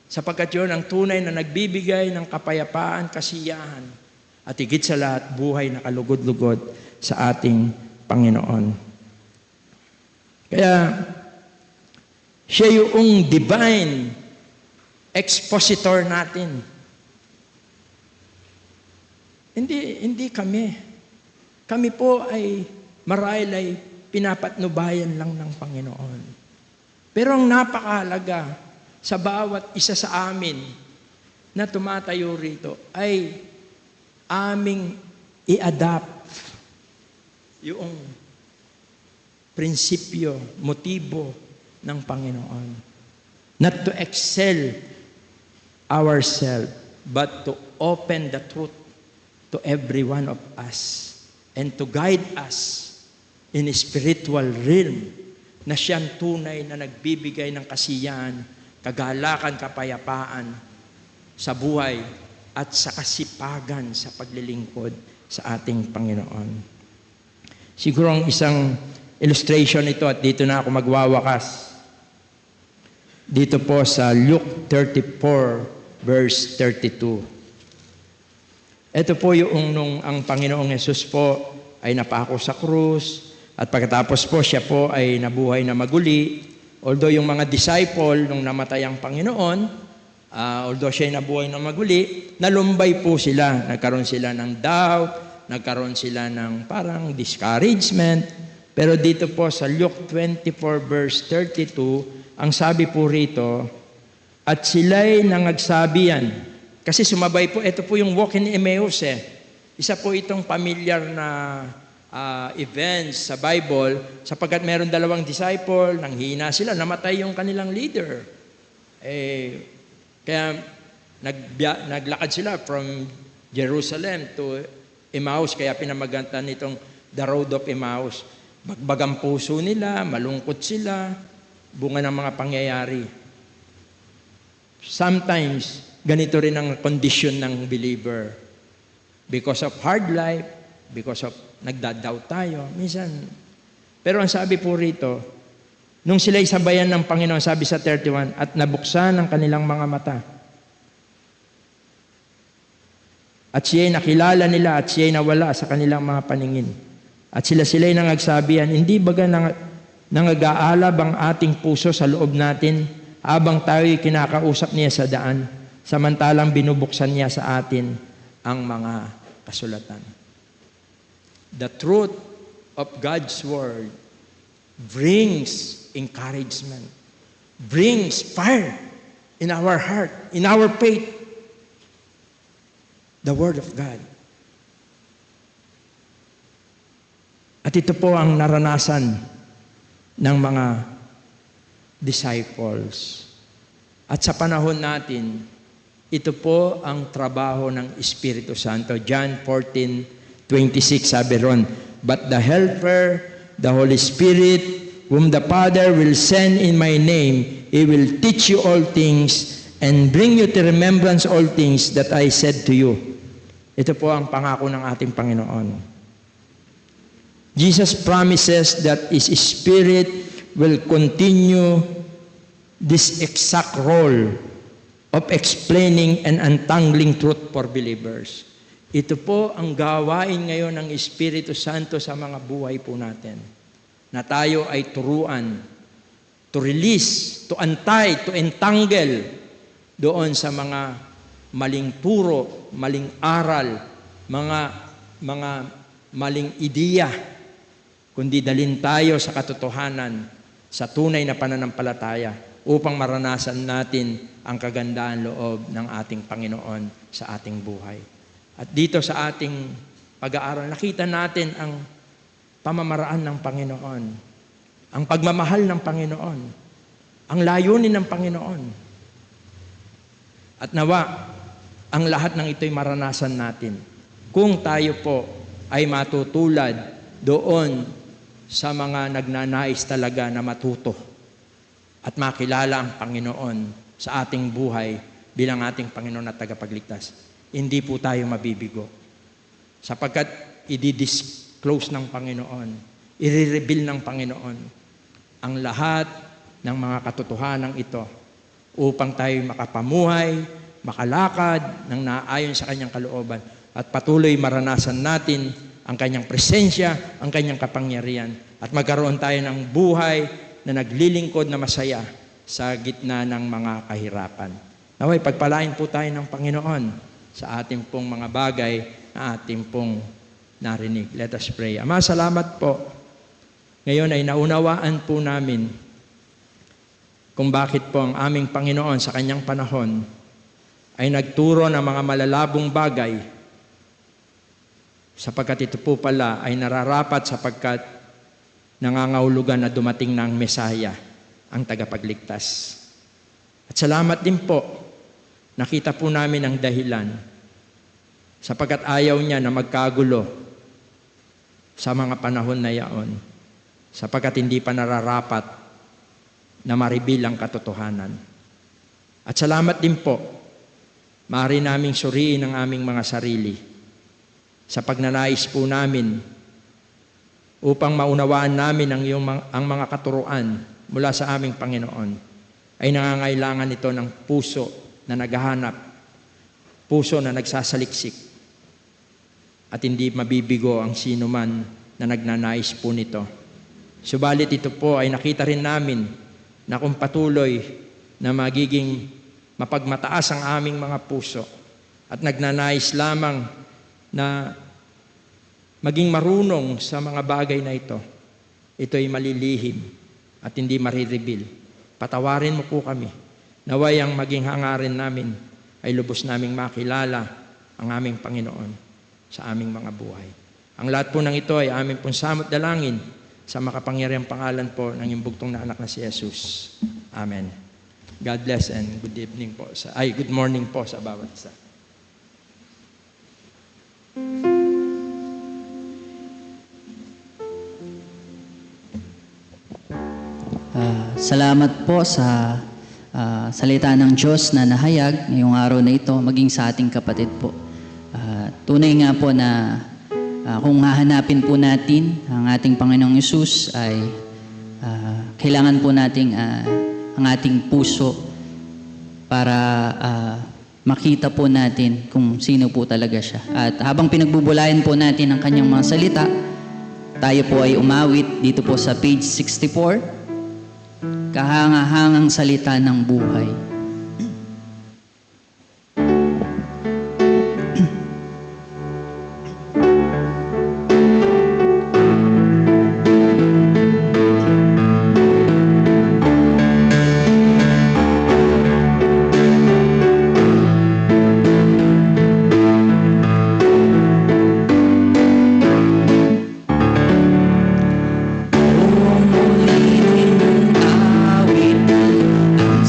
Sapagkat yun ang tunay na nagbibigay ng kapayapaan, kasiyahan, at higit sa lahat, buhay na kalugod-lugod sa ating Panginoon. Kaya, siya yung divine expositor natin. Hindi kami. Kami po ay marahil ay pinapatnubayan lang ng Panginoon. Pero ang napakahalaga sa bawat isa sa amin na tumatayo rito ay aming i-adapt yung prinsipyo, motibo ng Panginoon. Not to excel ourselves, but to open the truth to every one of us and to guide us in a spiritual realm na siyang tunay na nagbibigay ng kasiyahan, kagalakan, kapayapaan sa buhay at sa kasipagan sa paglilingkod sa ating Panginoon. Siguro ang isang illustration ito at dito na ako magwawakas. Dito po sa Luke 34 verse 32. Ito po yung nung ang Panginoong Yesus po ay napako sa krus at pagkatapos po siya po ay nabuhay na maguli. Although yung mga disciple nung namatay ang Panginoon, although siya ay nabuhay na maguli, nalumbay po sila. Nagkaroon sila ng doubt, nagkaroon sila ng parang discouragement. Pero dito po sa Luke 24 verse 32, ang sabi po rito, at sila'y nangagsabihan. Kasi sumabay po, ito po yung walk in Emmaus eh. Isa po itong familiar na events sa Bible, sapagkat meron dalawang disciple, nanghina sila, namatay yung kanilang leader. Kaya naglakad sila from Jerusalem to Emmaus, kaya pinamagantan nitong The Road of Emmaus. Bagbagang puso nila, malungkot sila, bunga ng mga pangyayari. Sometimes, ganito rin ang condition ng believer. Because of hard life, because of nagdadoubt tayo, minsan. Pero ang sabi po rito, nung sila'y sabayan ng Panginoon, sabi sa 31, at nabuksan ang kanilang mga mata. At siya'y nakilala nila at siya'y nawala sa kanilang mga paningin. At sila'y nangagsabihan, hindi baga nangag-aalab ang ating puso sa loob natin habang tayo'y kinakausap niya sa daan, samantalang binubuksan niya sa atin ang mga kasulatan. The truth of God's Word brings encouragement, brings fire in our heart, in our faith. The Word of God. At ito po ang naranasan ng mga disciples. At sa panahon natin, ito po ang trabaho ng Espiritu Santo. John 14:26 sabi ron, "But the Helper, the Holy Spirit, whom the Father will send in my name, He will teach you all things and bring you to remembrance all things that I said to you." Ito po ang pangako ng ating Panginoon. Jesus promises that His Spirit will continue this exact role of explaining and untangling truth for believers. Ito po ang gawain ngayon ng Espiritu Santo sa mga buhay po natin. Na tayo ay turuan, to release, to untie, to entangle doon sa mga maling turo, maling aral, mga maling ideya, kundi dalhin tayo sa katotohanan, sa tunay na pananampalataya upang maranasan natin ang kagandahan loob ng ating Panginoon sa ating buhay. At dito sa ating pag-aaral, nakita natin ang pamamaraan ng Panginoon, ang pagmamahal ng Panginoon, ang layunin ng Panginoon. At nawa, ang lahat ng ito'y maranasan natin kung tayo po ay matutulad doon sa mga nagnanais talaga na matuto at makilala ang Panginoon sa ating buhay bilang ating Panginoon at tagapagligtas. Hindi po tayo mabibigo. Sapagkat i-disclose ng Panginoon, i-reveal ng Panginoon ang lahat ng mga katotohanan ito upang tayo makapamuhay, makalakad ng naayon sa kanyang kalooban at patuloy maranasan natin ang kanyang presensya, ang kanyang kapangyarihan at magkaroon tayo ng buhay na naglilingkod na masaya sa gitna ng mga kahirapan. Naway, pagpalain po tayo ng Panginoon sa ating pong mga bagay na ating pong narinig. Let us pray. Ama, salamat po. Ngayon ay naunawaan po namin kung bakit po ang aming Panginoon sa kanyang panahon ay nagturo ng mga malalabong bagay sapagkat ito po pala ay nararapat sapagkat nangangahulugan na dumating na ang Mesaya, ang tagapagligtas. At salamat din po, nakita po namin ang dahilan sapagkat ayaw niya na magkagulo sa mga panahon na yaon sapagkat hindi pa nararapat na maribil ang katotohanan. At salamat din po, maaari naming suriin ang aming mga sarili sa pagnanais po namin upang maunawaan namin ang mga katuruan mula sa aming Panginoon ay nangangailangan ito ng puso na naghahanap, puso na nagsasaliksik at hindi mabibigo ang sino man na nagnanais po nito. Subalit ito po ay nakita rin namin na kung patuloy na magiging mapagmataas ang aming mga puso at nagnanais lamang na maging marunong sa mga bagay na ito, ito'y malilihim at hindi marireveal. Patawarin mo po kami. Naway ang maging hangarin namin ay lubos naming makilala ang aming Panginoon sa aming mga buhay. Ang lahat po ng ito ay aming pong samot dalangin sa makapangyarihang pangalan po ng iyong bugtong na anak na si Jesus. Amen. God bless and good morning po sa bawat isa. Salamat po sa salita ng Diyos na nahayag ngayong araw na ito, maging sa ating kapatid po. Tunay nga po na kung hahanapin po natin ang ating Panginoong Yesus ay kailangan po nating ang ating puso para makita po natin kung sino po talaga siya. At habang pinagbubulayan po natin ang kanyang mga salita, tayo po ay umawit dito po sa page 64, Kahangahangang Salita ng Buhay. Awit ang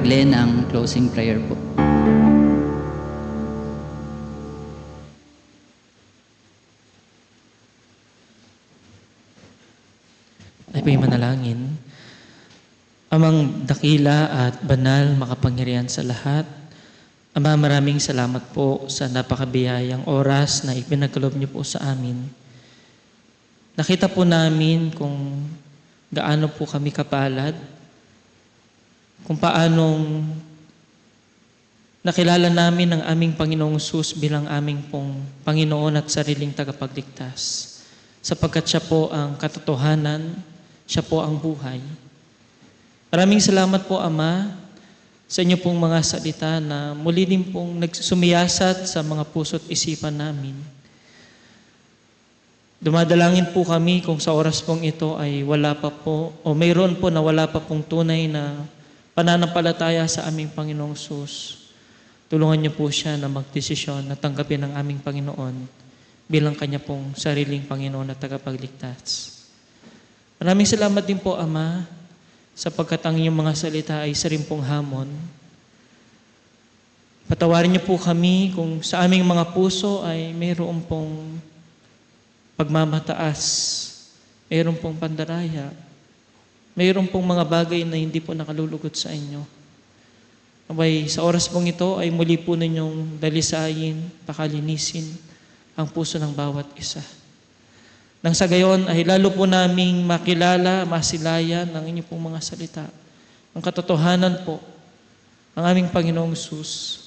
Glenn ang closing prayer po. Ay po'y manalangin. Amang dakila at banal, makapangyarihan sa lahat, Ama, maraming salamat po sa napakabiyayang oras na ipinagkaloob niyo po sa amin. Nakita po namin kung gaano po kami kapalad, kung paanong nakilala namin ang aming Panginoong Hesus bilang aming pong Panginoon at sariling tagapagligtas. Sapagkat siya po ang katotohanan, siya po ang buhay. Maraming salamat po, Ama, sa inyo pong mga salita na muli din pong nagsumiyasat sa mga puso't isipan namin. Dumadalangin po kami kung sa oras pong ito ay wala pa po, o mayroon po na wala pa pong tunay na pananampalataya sa aming Panginoong Hesus. Tulungan niyo po siya na magdesisyon na tanggapin ang aming Panginoon bilang kanya pong sariling Panginoon at tagapagligtas. Maraming salamat din po, Ama, sapagkat ang inyong mga salita ay isa rin pong hamon. Patawarin niyo po kami kung sa aming mga puso ay mayroon pong pagmamataas, mayroon pong pandaraya, mayroon pong mga bagay na hindi po nakalulugod sa inyo. Abay, sa oras pong ito ay muli po ninyong dalisayin, pakalinisin ang puso ng bawat isa. Nang sa gayon ay lalo po naming makilala, masilayan ang inyong pong mga salita. Ang katotohanan po, ang aming Panginoong Hesus.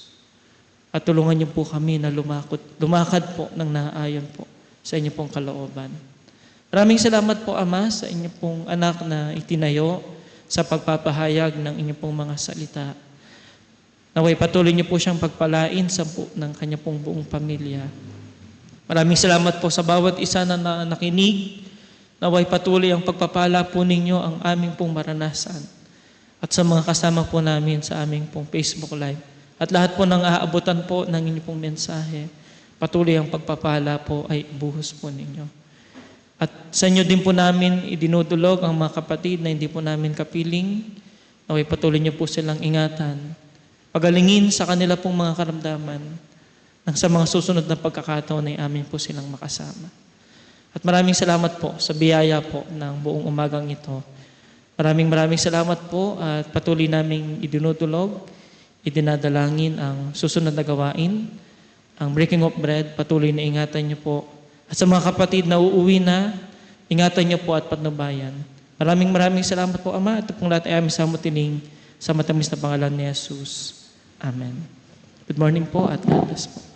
At tulungan niyo po kami na lumakad po ng naayon po sa inyong pong kalooban. Maraming salamat po, Ama, sa inyong pong anak na itinayo sa pagpapahayag ng inyong pong mga salita. Naway patuloy niyo po siyang pagpalain sa ng kanya pong buong pamilya. Maraming salamat po sa bawat isa na nakinig. Naway patuloy ang pagpapala po ninyo ang aming pong maranasan. At sa mga kasama po namin sa aming pong Facebook Live. At lahat po ng aabutan po ng inyong pong mensahe, patuloy ang pagpapala po ay buhos po ninyo. At sa inyo din po namin idinudulog ang mga kapatid na hindi po namin kapiling. Naway patuloy niyo po silang ingatan. Pagalingin sa kanila pong mga karamdaman. Nang sa mga susunod na pagkakataon ay amin po silang makasama. At maraming salamat po sa biyaya po ng buong umagang ito. Maraming salamat po at patuloy naming idinudulog, idinadalangin ang susunod na gawain, ang breaking of bread, patuloy na ingatan niyo po. At sa mga kapatid na uuwi na, ingatan niyo po at patnubayan. Maraming salamat po, Ama. Ito pong lahat ay aming samutiling sa matamis na pangalan ni Jesus. Amen. Good morning po at God bless po.